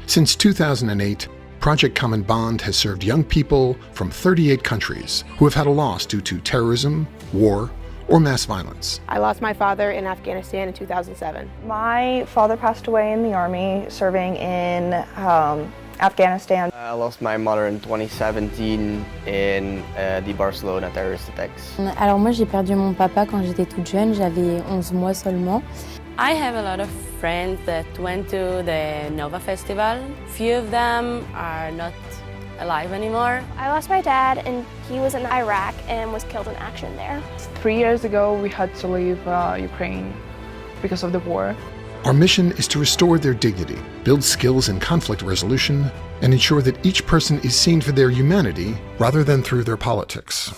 Since 2008, Project Common Bond has served young people from 38 countries who have had a loss due to terrorism, war, or mass violence. I lost my father in Afghanistan in 2007. My father passed away in the Army, serving in Afghanistan. I lost my mother in 2017 in the Barcelona terrorist attacks. Alors moi j'ai perdu mon papa quand j'étais toute jeune, j'avais 11 mois seulement. I have a lot of friends that went to the Nova Festival. Few of them are not alive anymore. I lost my dad, and he was in Iraq and was killed in action there. 3 years ago we had to leave Ukraine because of the war. Our mission is to restore their dignity, build skills in conflict resolution, and ensure that each person is seen for their humanity rather than through their politics.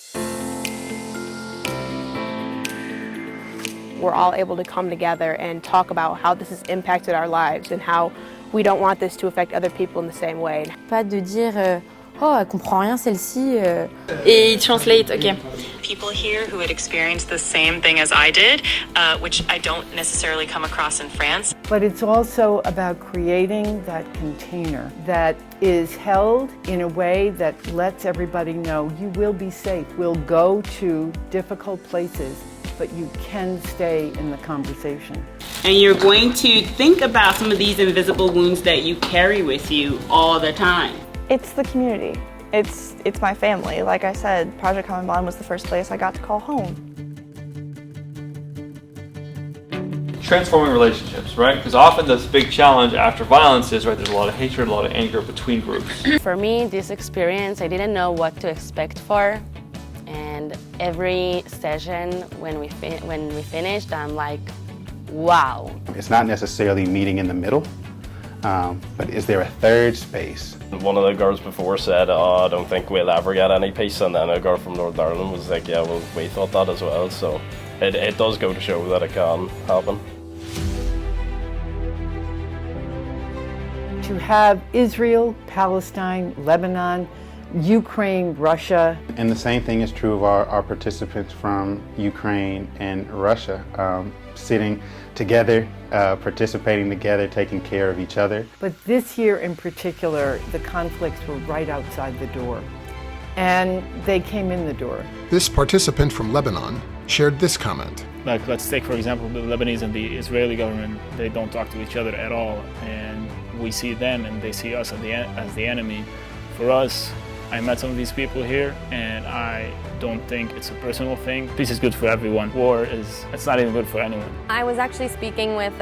We're all able to come together and talk about how this has impacted our lives and how we don't want this to affect other people in the same way. Pas de dire oh, elle comprend rien celle-ci. Et translate, okay. People here who had experienced the same thing as I did, which I don't necessarily come across in France. But it's also about creating that container that is held in a way that lets everybody know you will be safe. We'll go to difficult places, but you can stay in the conversation. And you're going to think about some of these invisible wounds that you carry with you all the time. It's the community. It's my family. Like I said, Project Common Bond was the first place I got to call home. Transforming relationships, right? Because often the big challenge after violence is, right, there's a lot of hatred, a lot of anger between groups. For me, this experience, I didn't know what to expect for. And every session when we finished, I'm like, wow. It's not necessarily meeting in the middle, but is there a third space? One of the girls before said, oh, I don't think we'll ever get any peace, and then a girl from Northern Ireland was like, yeah, well, we thought that as well, so it does go to show that it can happen. To have Israel, Palestine, Lebanon, Ukraine, Russia. And the same thing is true of our participants from Ukraine and Russia, sitting together, participating together, taking care of each other. But this year in particular, the conflicts were right outside the door, and they came in the door. This participant from Lebanon shared this comment. Like, let's take, for example, the Lebanese and the Israeli government. They don't talk to each other at all, and we see them and they see us as the enemy. For us, I met some of these people here, and I don't think it's a personal thing. Peace is good for everyone. War it's not even good for anyone. I was actually speaking with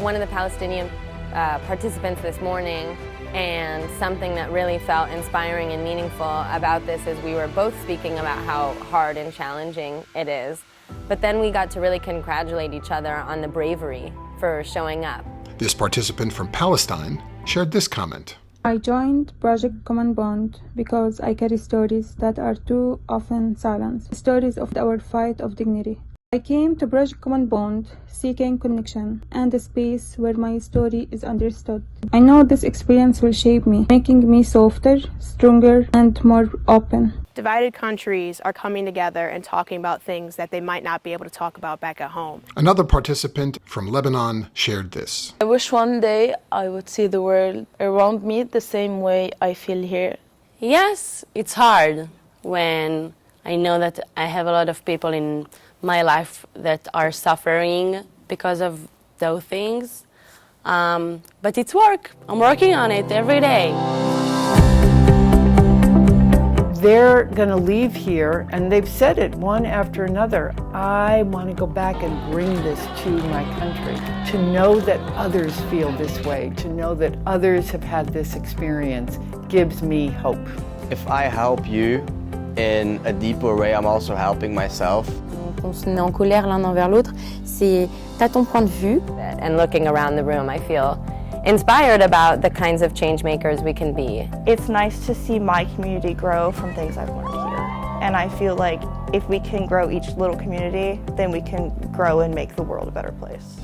one of the Palestinian participants this morning, and something that really felt inspiring and meaningful about this is we were both speaking about how hard and challenging it is, but then we got to really congratulate each other on the bravery for showing up. This participant from Palestine shared this comment. I joined Project Common Bond because I carry stories that are too often silenced, stories of our fight of dignity. I came to Project Common Bond seeking connection and a space where my story is understood. I know this experience will shape me, making me softer, stronger, and more open. Divided countries are coming together and talking about things that they might not be able to talk about back at home. Another participant from Lebanon shared this. I wish one day I would see the world around me the same way I feel here. Yes, it's hard when I know that I have a lot of people in my life that are suffering because of those things. But it's work. I'm working on it every day. They're going to leave here, and they've said it one after another. I want to go back and bring this to my country, to know that others feel this way, to know that others have had this experience gives me hope. If I help you in a deeper way, I'm also helping myself. On se met en colère l'un envers l'autre, c'est t'as ton point de vue. And looking around the room, I feel inspired about the kinds of change makers we can be. It's nice to see my community grow from things I've learned here. And I feel like if we can grow each little community, then we can grow and make the world a better place.